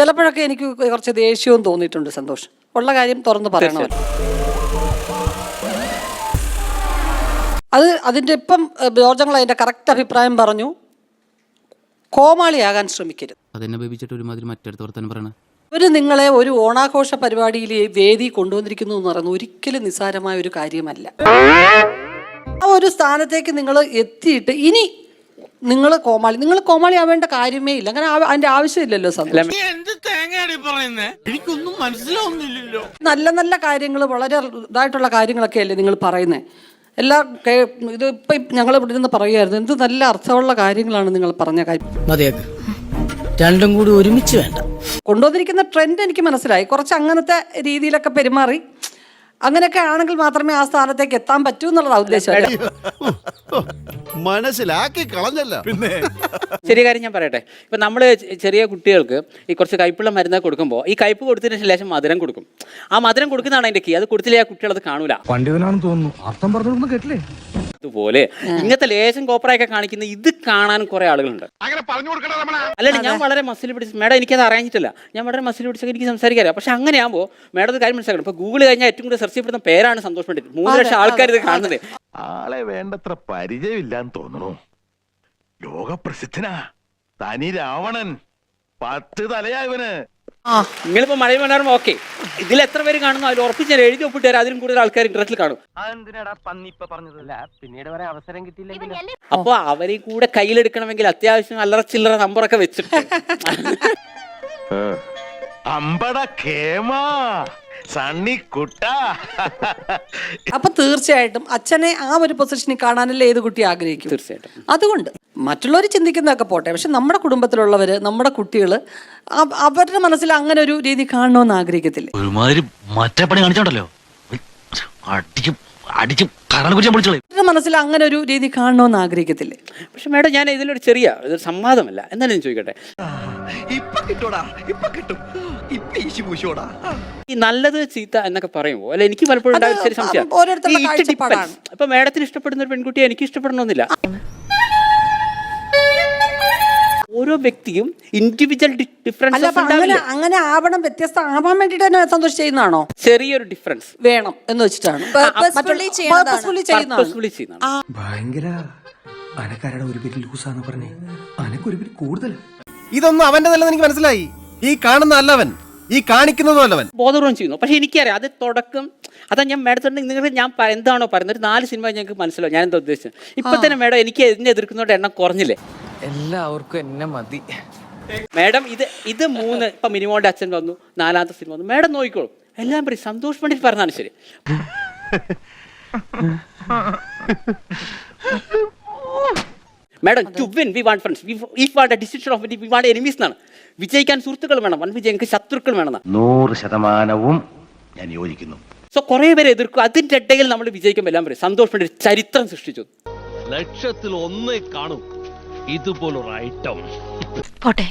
ചിലപ്പോഴൊക്കെ എനിക്ക് കുറച്ച് ദേഷ്യവും തോന്നിയിട്ടുണ്ട് സന്തോഷ്. ഉള്ള കാര്യം തുറന്ന് പറയണമല്ലോ. അതിൻ്റെ ഇപ്പം ജോർജങ്ങൾ അതിൻ്റെ കറക്റ്റ് അഭിപ്രായം പറഞ്ഞു. കോമാളിയാകാൻ ശ്രമിക്കരുത്. അതെന്നെ ബേബിച്ചിട്ട് ഒരുമാതിരി മറ്റടുത്ത് വർത്താനം പറയണ. നിങ്ങളെ ഒരു ഓണാഘോഷ പരിപാടിയിൽ വേദി കൊണ്ടുവന്നിരിക്കുന്നു എന്ന് പറയുന്നത് ഒരിക്കലും നിസ്സാരമായ ഒരു കാര്യമല്ല. ആ ഒരു സ്ഥാനത്തേക്ക് നിങ്ങൾ എത്തിയിട്ട് ഇനി നിങ്ങൾ കോമാളി ആവേണ്ട കാര്യമേ ഇല്ല. അങ്ങനെ അതിന്റെ ആവശ്യമില്ലല്ലോ. എനിക്കൊന്നും മനസ്സിലാവുന്നില്ലല്ലോ. നല്ല നല്ല കാര്യങ്ങൾ, വളരെ ഇതായിട്ടുള്ള കാര്യങ്ങളൊക്കെ അല്ലേ നിങ്ങൾ പറയുന്നത്. ഇത് ഇപ്പം ഞങ്ങൾ ഇവിടെ നിന്ന് പറയുമായിരുന്നു, എന്ത് നല്ല അർത്ഥമുള്ള കാര്യങ്ങളാണ് നിങ്ങൾ പറഞ്ഞ കാര്യം. രണ്ടും കൂടി ഒരുമിച്ച് വേണ്ട. കൊണ്ടുവന്നിരിക്കുന്ന ട്രെൻഡ് എനിക്ക് മനസ്സിലായി. കുറച്ച് അങ്ങനത്തെ രീതിയിലൊക്കെ പെരുമാറി അങ്ങനെയൊക്കെ ആണെങ്കിൽ മാത്രമേ ആ സ്ഥാനത്തേക്ക് എത്താൻ പറ്റൂ എന്നുള്ളതാണ് ഉദ്ദേശം. മനസ്സിലാക്കി കളഞ്ഞല്ല. പിന്നെ ചെറിയ കാര്യം ഞാൻ പറയട്ടെ. ഇപ്പം നമ്മൾ ചെറിയ കുട്ടികൾക്ക് ഈ കുറച്ച് കയ്പുള്ള മരുന്ന് കൊടുക്കുമ്പോൾ ഈ കയ്പ് കൊടുത്തതിന് ശേഷം മധുരം കൊടുക്കും. ആ മധുരം കൊടുക്കുന്നതാണ് അതിൻ്റെ കീ. അത് കൊടുത്തില്ലേ ആ കുട്ടികൾ അത് കാണൂല. പണ്ഡിതനാണെന്ന് തോന്നുന്നു. അർത്ഥം പറഞ്ഞു കേട്ടില്ലേ? അതുപോലെ ഇങ്ങനത്തെ ലേശം കോപ്പറയൊക്കെ കാണിക്കുന്ന ഇത് കാണാൻ കുറെ ആളുകളുണ്ട്. അല്ലല്ല, ഞാൻ വളരെ മസിൽ പിടിച്ച് മേഡം എനിക്കത് അറിയാഞ്ഞിട്ടില്ല. ഞാൻ വളരെ മസിൽ പിടിച്ചൊക്കെ എനിക്ക് സംസാരിക്കാറില്ല. പക്ഷെ അങ്ങനെയാകുമ്പോൾ മേഡം ഒരു കാര്യം മനസ്സിലാക്കണം. ഇപ്പൊ ഗൂഗിൾ കഴിഞ്ഞാൽ ഏറ്റവും കൂടുതൽ സെർച്ച് ചെയ്യപ്പെടുന്ന പേരാണ് സന്തോഷ് പണ്ഡിറ്റ്. 3 ലക്ഷം ആൾക്കാർ ഇത് കാണുന്നത്. ആളെ വേണ്ടത്ര പരിചയമില്ലാന്ന് തോന്നുന്നു. ലോകപ്രസിദ്ധനാ തനി രാവണൻ. 10 തലയാ ഇവന്. നിങ്ങളിപ്പോ മഴ മനോരമ ഓക്കെ, ഇതിൽ എത്ര പേര് കാണുന്നു അതിൽ ഉറപ്പിച്ച് ഞാൻ എഴുതി ഒപ്പിട്ട് തരാം. അതിലും കൂടുതൽ ആൾക്കാർ ഇൻട്രസ്റ്റിൽ കാണും. പിന്നീട് പറയാൻ അവസരം കിട്ടിയില്ലെങ്കിൽ അപ്പൊ അവരെ കൂടെ കയ്യിലെടുക്കണമെങ്കിൽ അത്യാവശ്യം അല്ലറ ചില്ലറ നമ്പറൊക്കെ വെച്ചിട്ട് അമ്പട കേമാ സണ്ണിക്കുട്ട. അപ്പൊ തീർച്ചയായിട്ടും അച്ഛനെ ആ ഒരു പൊസിഷനിൽ കാണാനല്ലേ ഏത് കുട്ടി ആഗ്രഹിക്കും. തീർച്ചയായിട്ടും. അതുകൊണ്ട് മറ്റുള്ളവർ ചിന്തിക്കുന്നതൊക്കെ പോട്ടെ, പക്ഷെ നമ്മുടെ കുടുംബത്തിലുള്ളവര്, നമ്മുടെ കുട്ടികൾ അവരുടെ മനസ്സിൽ അങ്ങനെ ഒരു രീതി കാണണമെന്ന് ആഗ്രഹിക്കത്തില്ലേ? ഒരുമാതിരി മറ്റേ പണി കാണിച്ചോണ്ടല്ലോ, അവരുടെ മനസ്സിൽ അങ്ങനെ ഒരു രീതി കാണണമെന്ന് ആഗ്രഹിക്കത്തില്ലേ? പക്ഷെ മേഡം, ഞാൻ ഇതിലൊരു ചെറിയ സംവാദമല്ല, എന്നാലും ഞാൻ ചോദിക്കട്ടെ. ഈ നല്ലത് ചീത്ത എന്നൊക്കെ പറയുമ്പോൾ അല്ലെ, എനിക്ക് പലപ്പോഴും ശരി സംശയം. ഇപ്പൊ മേഡത്തിന് ഇഷ്ടപ്പെടുന്ന ഒരു പെൺകുട്ടിയെ എനിക്ക് ഇഷ്ടപ്പെടണമെന്നില്ല. ഓരോ വ്യക്തിയും ഇൻഡിവിജ്വൽ ഡിഫറൻസ്. അങ്ങനെ ആവണം, വ്യത്യസ്ത ആവാൻ വേണ്ടിട്ട് തന്നെ സന്തോഷം ചെയ്യുന്നതാണോ? ചെറിയൊരു ഡിഫറൻസ് വേണം എന്ന് വെച്ചിട്ടാണ് ഭയങ്കര അനക്കാരുടെ ഒരു പേര് ലൂസാന്ന് പറഞ്ഞേ, അനക്കൊരു പേര് കൂടുതൽ. ഇതൊന്നും അവന്റെ നല്ലത് എനിക്ക് മനസ്സിലായി. ഈ കാണുന്ന അല്ലവൻ, ഈ കാണിക്കുന്നതും അല്ലവൻ. ബോധപൂർവം ചെയ്യുന്നു. പക്ഷെ എനിക്കറിയാം അത് തുടക്കം. അതാ ഞാൻ മേഡത്തോട് നിങ്ങൾ ഞാൻ എന്താണോ പറയുന്നത്, ഒരു 4 സിനിമ ഞങ്ങൾക്ക് മനസ്സിലാവും ഞാൻ എന്താ ഉദ്ദേശിച്ചത്. ഇപ്പൊ തന്നെ മേഡം എനിക്ക് എന്നെ എതിർക്കുന്നവരുടെ എണ്ണം കുറഞ്ഞില്ലേ? എല്ലാവർക്കും എന്നെ മതി മേഡം. ഇത് 3 ഇപ്പൊ മിനിമോളുടെ അച്ഛൻ വന്നു, 4ാമത്തെ സിനിമ വന്നു. മേഡം നോക്കിക്കോളൂ, എല്ലാം പറയും സന്തോഷ് പണ്ഡിറ്റ് പറഞ്ഞാണ് ശരി. Madam, to win we want friends, we want a decision of we want enemies എന്നാണ്. വിജയിക്കാൻ സുഹൃത്തുക്കൾ വേണം, വിജയിക്കാൻ ശത്രുക്കൾ വേണം. 100% ഞാൻ യോജിക്കുന്നു. സോ കുറെ പേര് എതിർക്കും. അതിന്റെ ഇടയിൽ നമ്മൾ വിജയിക്കുമ്പോൾ എല്ലാം പറയും സന്തോഷ് പണ്ഡിറ്റ് ചരിത്രം സൃഷ്ടിച്ചു. ലക്ഷത്തിൽ 1 കാണും ഇതുപോലൊരു ഐറ്റം. പോട്ടെ.